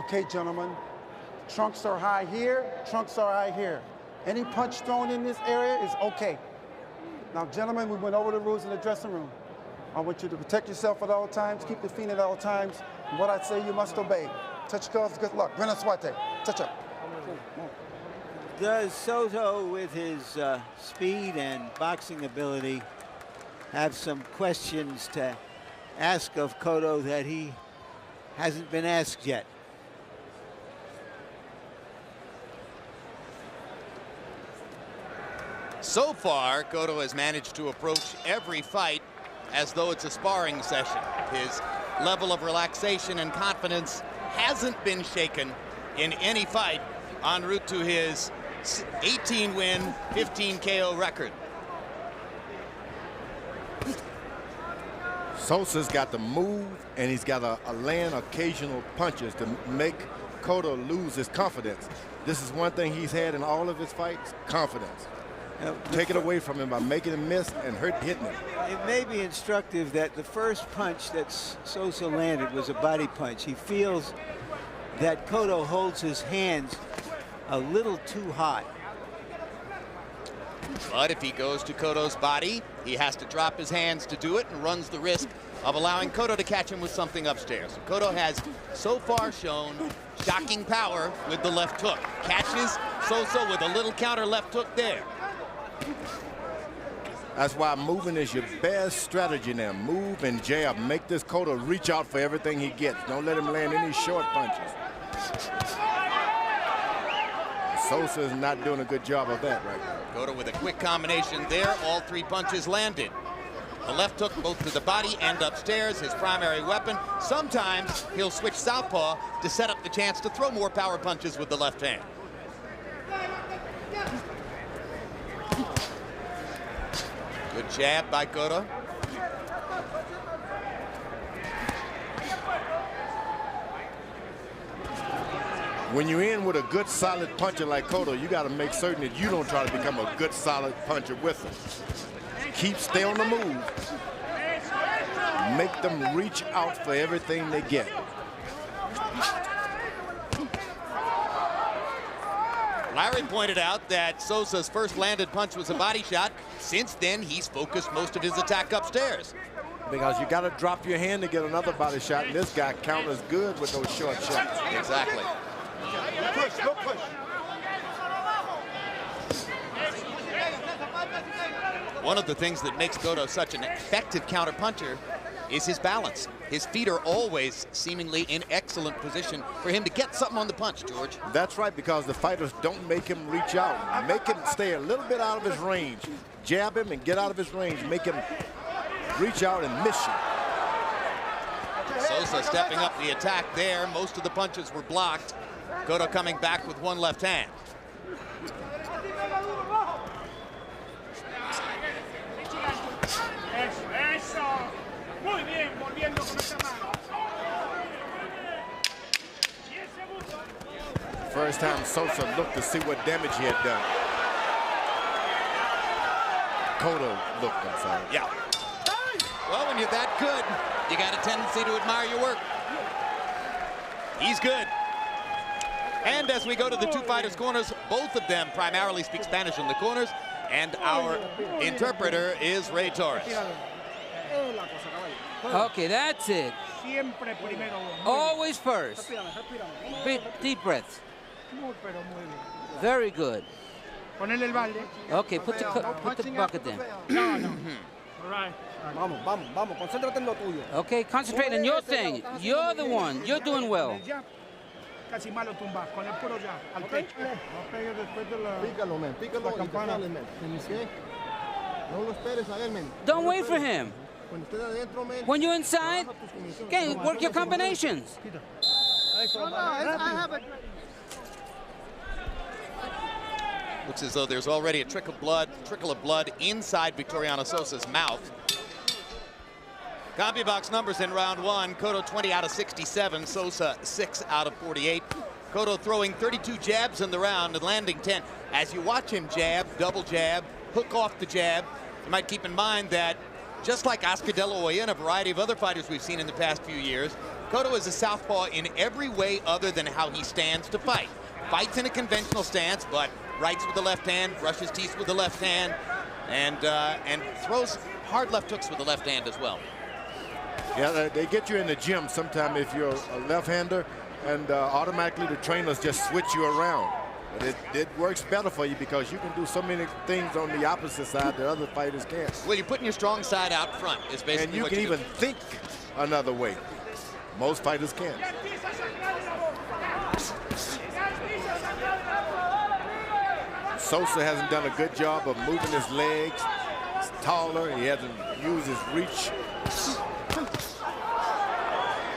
Okay, gentlemen, trunks are high here, trunks are high here. Any punch thrown in this area is okay. Now, gentlemen, we went over the rules in the dressing room. I want you to protect yourself at all times, keep the feet at all times. And what I say, you must obey. Touch gloves, good luck. Relentless. Touch up. Does Soto, with his speed and boxing ability, have some questions to ask of Cotto that he hasn't been asked yet? So far, Cotto has managed to approach every fight as though it's a sparring session. His level of relaxation and confidence hasn't been shaken in any fight en route to his 18-win, 15 KO record. Sosa's got to move, and he's got to land occasional punches to make Cotto lose his confidence. This is one thing he's had in all of his fights, confidence. Take it away from him by making him miss and hitting him. It may be instructive that the first punch that Sosa landed was a body punch. He feels that Cotto holds his hands a little too high. But if he goes to Cotto's body, he has to drop his hands to do it and runs the risk of allowing Cotto to catch him with something upstairs. Cotto has so far shown shocking power with the left hook. Catches Sosa with a little counter left hook there. That's why moving is your best strategy now. Move and jab. Make this Cotto reach out for everything he gets. Don't let him land any short punches. Sosa is not doing a good job of that right now. Cotto with a quick combination there. All three punches landed. The left hook both to the body and upstairs, his primary weapon. Sometimes he'll switch southpaw to set up the chance to throw more power punches with the left hand. Good jab by Cotto. When you're in with a good, solid puncher like Cotto, you got to make certain that you don't try to become a good, solid puncher with him. Stay on the move. Make them reach out for everything they get. Larry pointed out that Sosa's first landed punch was a body shot. Since then, he's focused most of his attack upstairs. Because you got to drop your hand to get another body shot, and this guy counters good with those short shots. Exactly. Go push, go push. One of the things that makes Cotto such an effective counterpuncher is his balance. His feet are always seemingly in excellent position for him to get something on the punch, George. That's right, because the fighters don't make him reach out. Make him stay a little bit out of his range. Jab him and get out of his range. Make him reach out and miss you. Sosa stepping up the attack there. Most of the punches were blocked. Cotto coming back with one left hand. First time Sosa looked to see what damage he had done. Cotto looked, I'm sorry. Yeah. Well, when you're that good, you got a tendency to admire your work. He's good. And as we go to the two fighters' corners, both of them primarily speak Spanish in the corners, and our interpreter is Ray Torres. Okay, that's it. Always first. Deep breaths. Very good. Okay, put the bucket in. Okay, concentrate on your thing. You're the one. You're doing well. Don't wait for him. When you're inside, okay, work your combinations. Looks as though there's already a trickle of blood inside Victoriano Sosa's mouth. CompuBox numbers in round one. Cotto 20 out of 67, Sosa 6 out of 48. Cotto throwing 32 jabs in the round and landing 10. As you watch him jab, double jab, hook off the jab, you might keep in mind that just like Oscar De La Hoya and a variety of other fighters we've seen in the past few years, Cotto is a southpaw in every way other than how he stands to fight. Fights in a conventional stance, but rights with the left hand, brushes teeth with the left hand, and throws hard left hooks with the left hand as well. Yeah, they get you in the gym sometime if you're a left-hander, and automatically the trainers just switch you around. But it works better for you because you can do so many things on the opposite side that other fighters can't. Well, you're putting your strong side out front is basically and you what can you even do. think another way. Most fighters can't. Sosa hasn't done a good job of moving his legs. He's taller. He hasn't used his reach.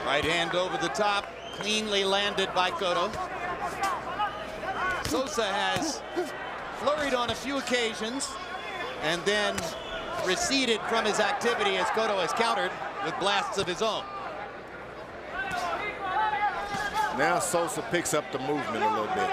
Right hand over the top, cleanly landed by Cotto. Sosa has flurried on a few occasions and then receded from his activity as Cotto has countered with blasts of his own. Now Sosa picks up the movement a little bit.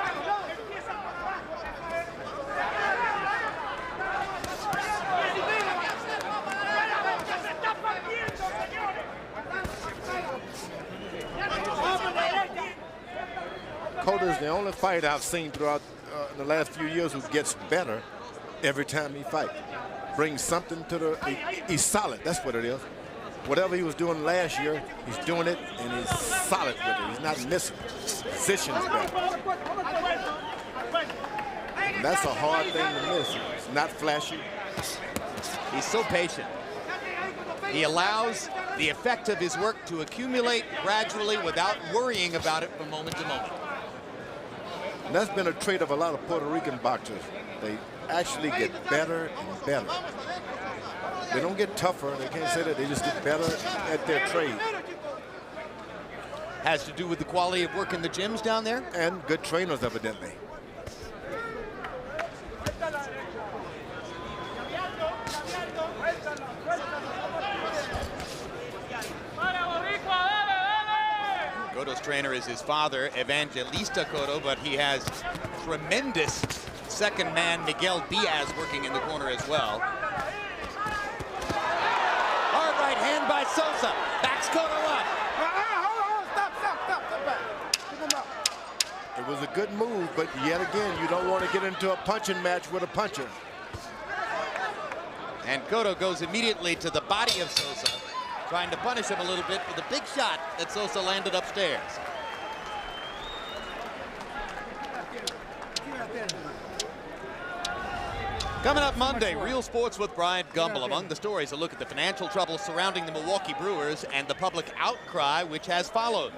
Cotto is the only fighter I've seen throughout the last few years who gets better every time he fights. Brings something to the, he's solid, that's what it is. Whatever he was doing last year, he's doing it and he's solid with it. He's not missing. Position's better. And that's a hard thing to miss. It's not flashy. He's so patient. He allows the effect of his work to accumulate gradually without worrying about it from moment to moment. And that's been a trait of a lot of Puerto Rican boxers. They actually get better and better. They don't get tougher. They can't say that. They just get better at their trade. Has to do with the quality of work in the gyms down there? And good trainers, evidently. Cotto's trainer is his father, Evangelista Cotto, but he has tremendous second man, Miguel Diaz, working in the corner as well. Hard right hand by Sosa. Backs Cotto up. It was a good move, but yet again, you don't want to get into a punching match with a puncher. And Cotto goes immediately to the body of Sosa, trying to punish him a little bit for the big shot that Sosa landed upstairs. Coming up Monday, Real Sports with Brian Gumbel. Among the stories, a look at the financial trouble surrounding the Milwaukee Brewers and the public outcry which has followed.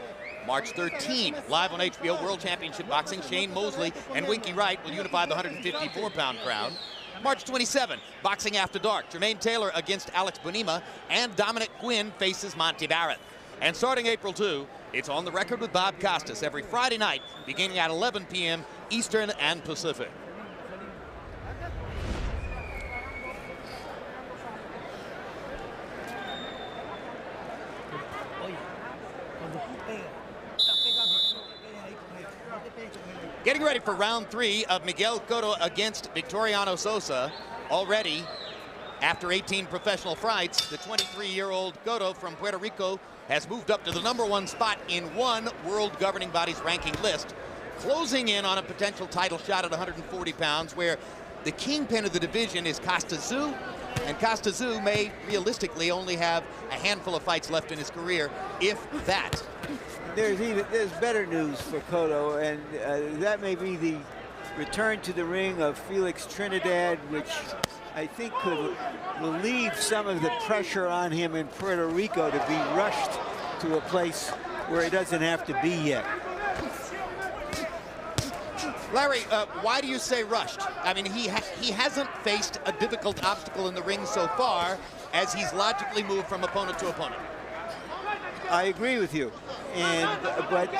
March 13, live on HBO World Championship Boxing, Shane Mosley and Winky Wright will unify the 154-pound crowd. March 27, Boxing After Dark, Jermaine Taylor against Alex Bonima, and Dominic Gwynn faces Monty Barrett. And starting April 2, it's On the Record with Bob Costas every Friday night, beginning at 11 p.m. Eastern and Pacific. Getting ready for round 3 of Miguel Cotto against Victoriano Sosa. Already, after 18 professional fights, the 23-year-old Cotto from Puerto Rico has moved up to the #1 spot in one world governing body's ranking list, closing in on a potential title shot at 140 pounds, where the kingpin of the division is Costa Tzu, and Costa Tzu may realistically only have a handful of fights left in his career, if that. There's better news for Cotto, and that may be the return to the ring of Felix Trinidad, which I think could relieve some of the pressure on him in Puerto Rico to be rushed to a place where he doesn't have to be yet. Larry, why do you say rushed? I mean, he hasn't faced a difficult obstacle in the ring so far, as he's logically moved from opponent to opponent. I agree with you, but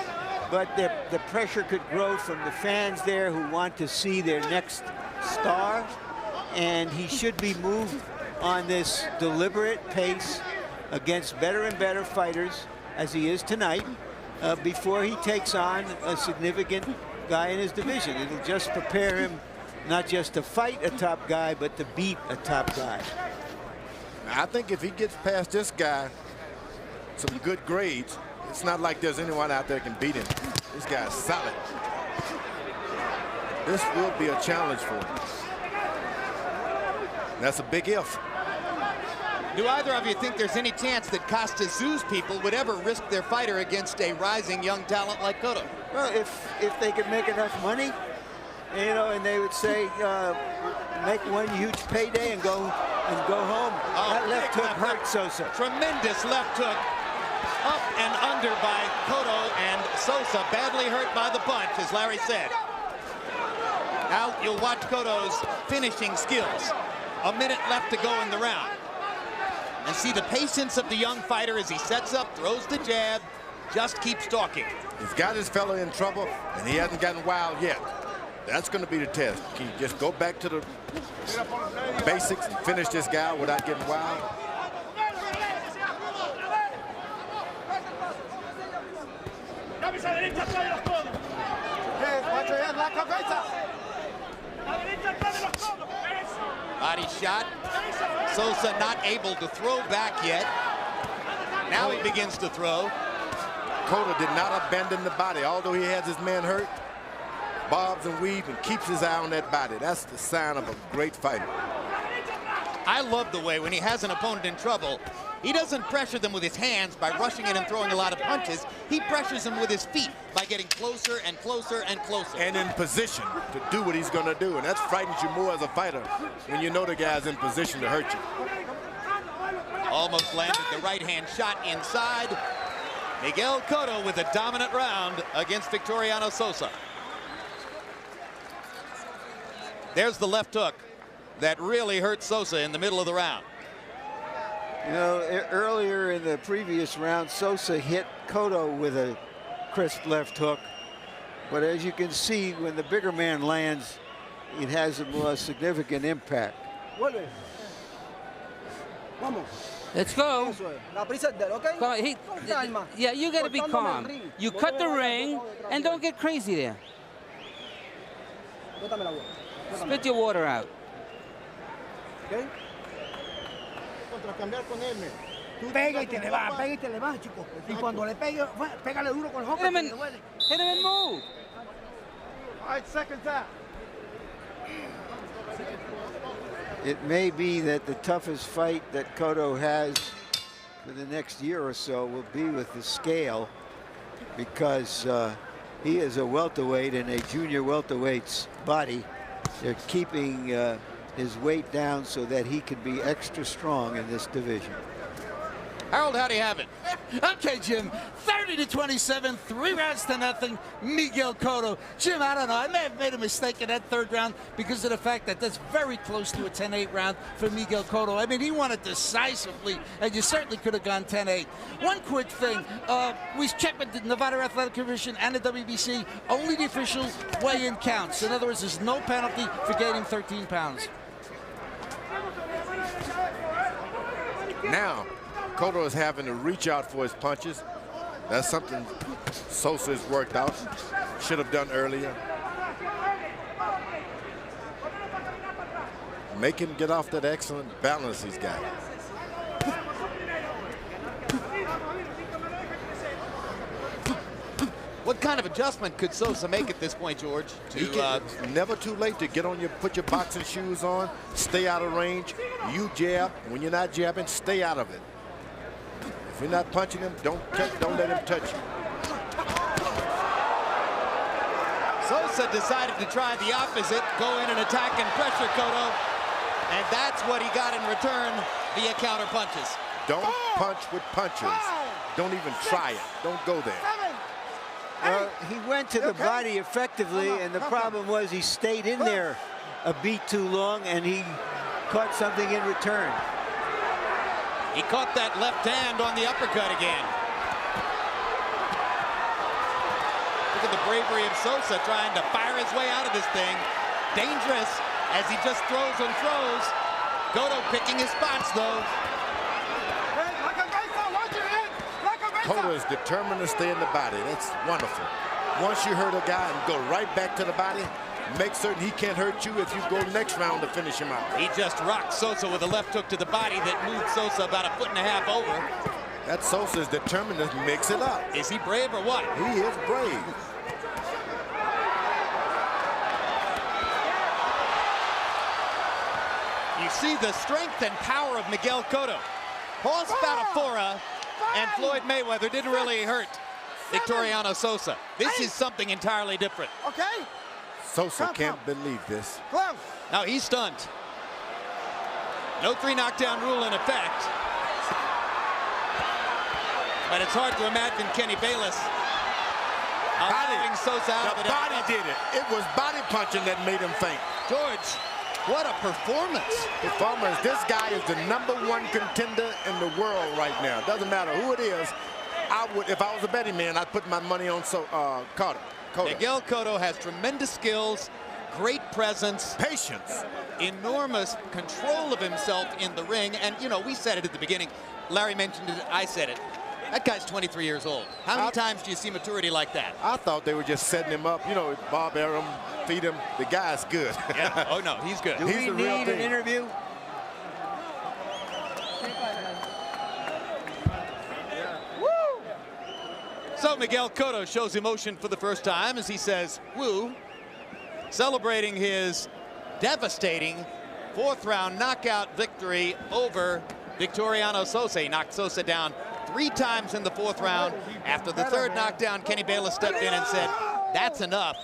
the pressure could grow from the fans there who want to see their next star, and he should be moved on this deliberate pace against better and better fighters, as he is tonight, before he takes on a significant guy in his division. It'll just prepare him not just to fight a top guy, but to beat a top guy. I think if he gets past this guy, some good grades, It's not like there's anyone out there that can beat him. This guy's solid. This will be a challenge for him. That's a big if. Do either of you think there's any chance that Costa Zoo's people would ever risk their fighter against a rising young talent like Cotto? Well, if they could make enough money, you know, and they would say, make one huge payday and go home. Oh, that left hook hurt Sosa. Tremendous left hook, up and under by Cotto, and Sosa badly hurt by the punch, as Larry said. Now you'll watch Cotto's finishing skills. A minute left to go in the round. And see the patience of the young fighter as he sets up, throws the jab, just keeps talking. He's got his fellow in trouble, and he hasn't gotten wild yet. That's going to be the test. Can you just go back to the basics and finish this guy without getting wild? Body shot. Sosa not able to throw back yet. Now he begins to throw. Cotto did not abandon the body, although he has his man hurt. Bobs and weaves and keeps his eye on that body. That's the sign of a great fighter. I love the way when he has an opponent in trouble, he doesn't pressure them with his hands by rushing in and throwing a lot of punches. He pressures them with his feet by getting closer and closer and closer. And in position to do what he's going to do. And that frightens you more as a fighter when you know the guy's in position to hurt you. Almost landed the right-hand shot inside. Miguel Cotto with a dominant round against Victoriano Sosa. There's the left hook that really hurt Sosa in the middle of the round. You know, earlier in the previous round, Sosa hit Cotto with a crisp left hook. But as you can see, when the bigger man lands, it has a more significant impact. Let's go. Yeah, you got to be calm. You cut the ring and don't get crazy there. Spit your water out. Pega y te le va, chico. Y cuando le pegue, pégale duro con el hook. Hit him and move. All right, second time. It may be that the toughest fight that Cotto has for the next year or so will be with the scale, because he is a welterweight in a junior welterweight's body. They're keeping his weight down so that he can be extra strong in this division. Harold, how do you have it? Okay, Jim, 30-27, 3 rounds to nothing, Miguel Cotto. Jim, I don't know, I may have made a mistake in that third round because of the fact that that's very close to a 10-8 round for Miguel Cotto. I mean, he won it decisively, and you certainly could have gone 10-8. One quick thing, we checked with the Nevada Athletic Commission and the WBC, only the official weigh-in counts. In other words, there's no penalty for gaining 13 pounds. Now, Cotto is having to reach out for his punches. That's something Sosa has worked out. Should have done earlier. Make him get off that excellent balance he's got. What kind of adjustment could Sosa make at this point, George? Never too late to get on put your boxing shoes on, stay out of range. You jab. When you're not jabbing, stay out of it. If you're not punching him, don't let him touch you. Sosa decided to try the opposite, go in and attack and pressure Cotto, and that's what he got in return via counter punches. Don't punch with punches. Don't even try it. Don't go there. He went to the body effectively, and the problem was he stayed in there a beat too long, and he caught something in return. He caught that left hand on the uppercut again. Look at the bravery of Sosa trying to fire his way out of this thing. Dangerous as he just throws and throws. Cotto picking his spots, though. Cotto is determined to stay in the body. That's wonderful. Once you hurt a guy and go right back to the body, make certain he can't hurt you if you go next round to finish him out. He just rocked Sosa with a left hook to the body that moved Sosa about 1.5 feet over. That Sosa is determined to mix it up. Is he brave or what? He is brave. You see the strength and power of Miguel Cotto. Paul Spadafora and Floyd Mayweather didn't really hurt Victoriano Sosa. This is something entirely different. Okay. Sosa can't believe this. Now he's stunned. No 3 knockdown rule in effect. But it's hard to imagine Kenny Bayless allowing Sosa out of it. The body did it. It was body punching that made him faint. George, what a performance. This guy is the #1 contender in the world right now. Doesn't matter who it is. I would, if I was a betting man, I'd put my money on Cotto. Miguel Cotto has tremendous skills, great presence, patience, enormous control of himself in the ring. And, you know, we said it at the beginning. Larry mentioned it. I said it. That guy's 23 years old. How many times do you see maturity like that? I thought they were just setting him up. You know, barber him, feed him. The guy's good. Yeah. Oh, no, he's good. Do we need an interview? So Miguel Cotto shows emotion for the first time as he says, woo, celebrating his devastating 4th round knockout victory over Victoriano Sosa. He knocked Sosa down 3 times in the 4th round. After the 3rd knockdown, Kenny Bayless stepped in and said, that's enough.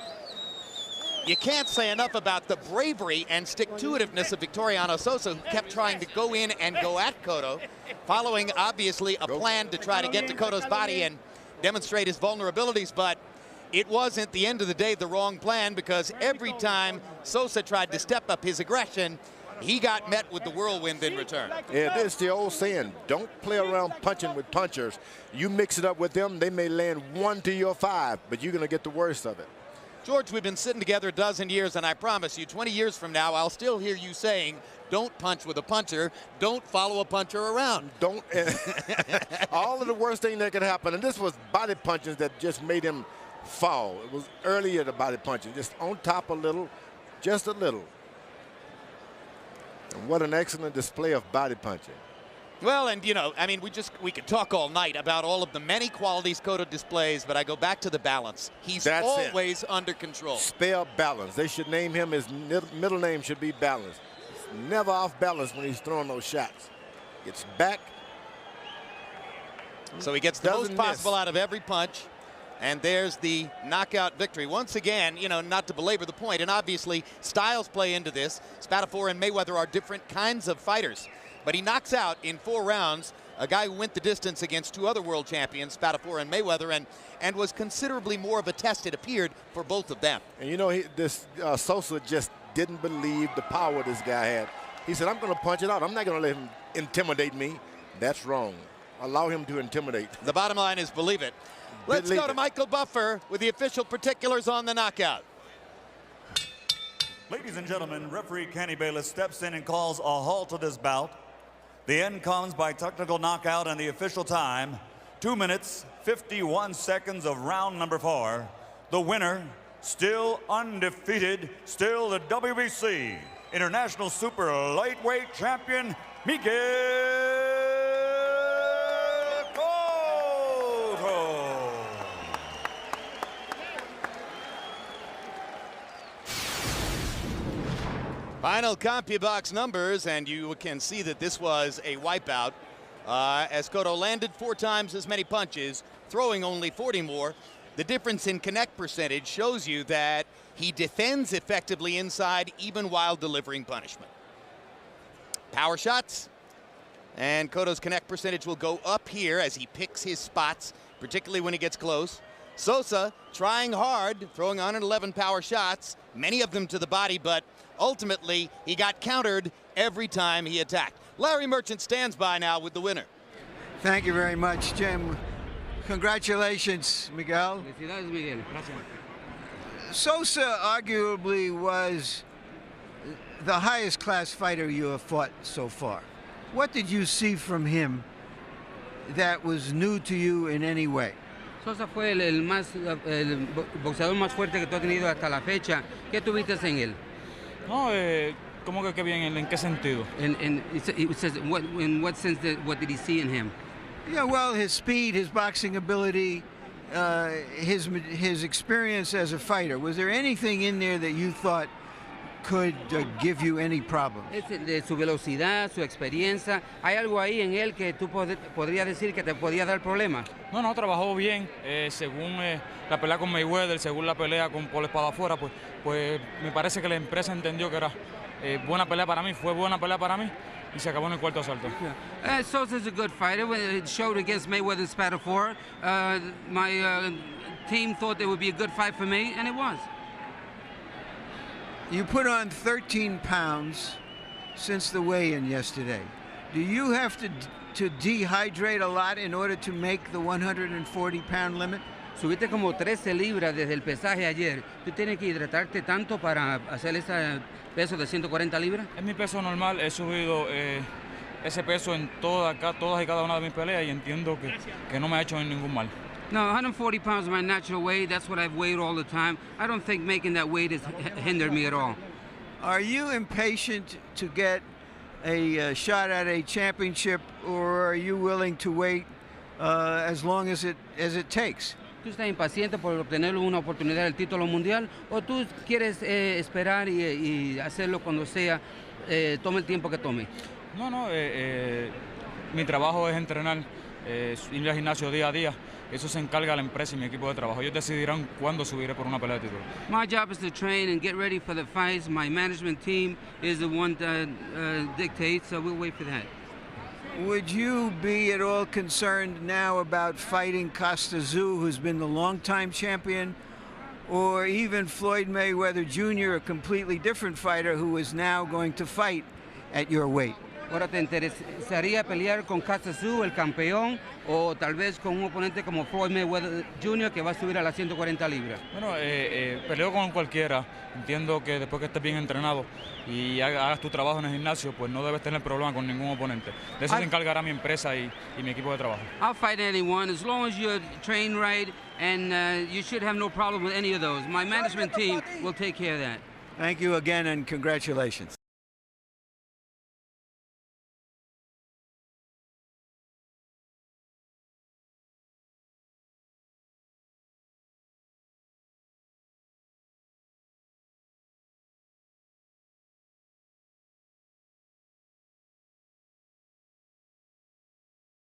You can't say enough about the bravery and stick-to-itiveness of Victoriano Sosa, who kept trying to go in and go at Cotto, following, obviously, a plan to try to get to Cotto's body and demonstrate his vulnerabilities. But it was, at the end of the day, the wrong plan, because every time Sosa tried to step up his aggression, he got met with the whirlwind in return. Yeah, it's the old saying, don't play around punching with punchers. You mix it up with them, they may land 1 to your 5, but you're going to get the worst of it. George, we've been sitting together a dozen years, and I promise you, 20 years from now, I'll still hear you saying, don't punch with a puncher, don't follow a puncher around. Don't. All of the worst thing that could happen, and this was body punches that just made him fall. It was earlier the body punching, just on top a little, just a little. And what an excellent display of body punching. Well, and you know, I mean, we could talk all night about all of the many qualities Cotto displays, but I go back to the balance. He's always under control. Spare balance. They should name him, his middle name should be Balance. He's never off balance when he's throwing those shots. Gets back. So he gets the most possible out of every punch. And there's the knockout victory. Once again, you know, not to belabor the point, and obviously styles play into this. Spadafora and Mayweather are different kinds of fighters. But he knocks out in 4 rounds a guy who went the distance against 2 other world champions, Spadafora and Mayweather, and was considerably more of a test, it appeared, for both of them. And you know, Sosa just didn't believe the power this guy had. He said, I'm going to punch it out. I'm not going to let him intimidate me. That's wrong. Allow him to intimidate. The bottom line is believe it. Let's go to Michael Buffer with the official particulars on the knockout. Ladies and gentlemen, referee Kenny Bayless steps in and calls a halt to this bout. The end comes by technical knockout, and the official time, 2 minutes, 51 seconds of round number 4. The winner, still undefeated, still the WBC International Super Lightweight Champion, Miguel Cotto. Final CompuBox numbers, and you can see that this was a wipeout as Cotto landed 4 times as many punches, throwing only 40 more. The difference in connect percentage shows you that he defends effectively inside even while delivering punishment. Power shots, and Cotto's connect percentage will go up here as he picks his spots, particularly when he gets close. Sosa trying hard, throwing 111 power shots, many of them to the body, but ultimately he got countered every time he attacked. Larry Merchant stands by now with the winner. Thank you very much, Jim. Congratulations, Miguel. Felicidades, Miguel. Gracias. Sosa arguably was the highest class fighter you have fought so far. What did you see from him that was new to you in any way? Sosa fue el boxeador más fuerte que tú has tenido hasta la fecha. ¿Qué tuviste en él? No, ¿cómo que bien? ¿En qué sentido? In what sense what did he see in him? Yeah, well, his speed, his boxing ability, his experience as a fighter. Was there anything in there that you thought could give you any problem? De su velocidad, su experiencia. ¿Hay algo ahí en él que tú podrías decir que te podía dar problemas? No, trabajó bien. Según la pelea con Mayweather, según la pelea con Paul Espada afuera, pues me parece que la empresa entendió que era buena pelea para mí, fue buena pelea para mí y se acabó en el cuarto asalto. Sosa's a good fighter. When it showed against Mayweather Espada 4, my team thought it would be a good fight for me, and it was. You put on 13 pounds since the weigh-in yesterday. Do you have to dehydrate a lot in order to make the 140-pound limit? Subiste como 13 libras desde el pesaje ayer. ¿Tú tienes que hidratarte tanto para hacer ese peso de 140 libras? Es mi peso normal. He subido ese peso en todas y cada una de mis peleas y entiendo que no me ha hecho ningún mal. No, 140 pounds is my natural weight. That's what I've weighed all the time. I don't think making that weight has hindered me at all. Are you impatient to get a shot at a championship, or are you willing to wait as long as it takes? ¿Tú estás impaciente por obtener una oportunidad del título mundial o tú quieres esperar y hacerlo cuando sea, tome el tiempo que tome? No, mi trabajo es entrenar, ir al gimnasio día a día. Eso se encarga la empresa y mi equipo de trabajo. Ellos decidirán cuándo subiré por una pelea de título. My job is to train and get ready for the fights. My management team is the one that dictates, so we'll wait for that. Would you be at all concerned now about fighting Costa Tszyu, who's been the longtime champion, or even Floyd Mayweather Jr., a completely different fighter who is now going to fight at your weight? Ahora, ¿te interesaría pelear con Costa Tszyu, el campeón, o tal vez con un oponente como Floyd Mayweather Jr., que va a subir a las 140 libras? Bueno, peleo con cualquiera. Entiendo que después que estés bien entrenado y hagas tu trabajo en el gimnasio, pues no debes tener problema con ningún oponente. De eso se encargará mi empresa y mi equipo de trabajo. I'll fight anyone as long as you're trained right, and you should have no problem with any of those. My management team will take care of that. Thank you again, and congratulations.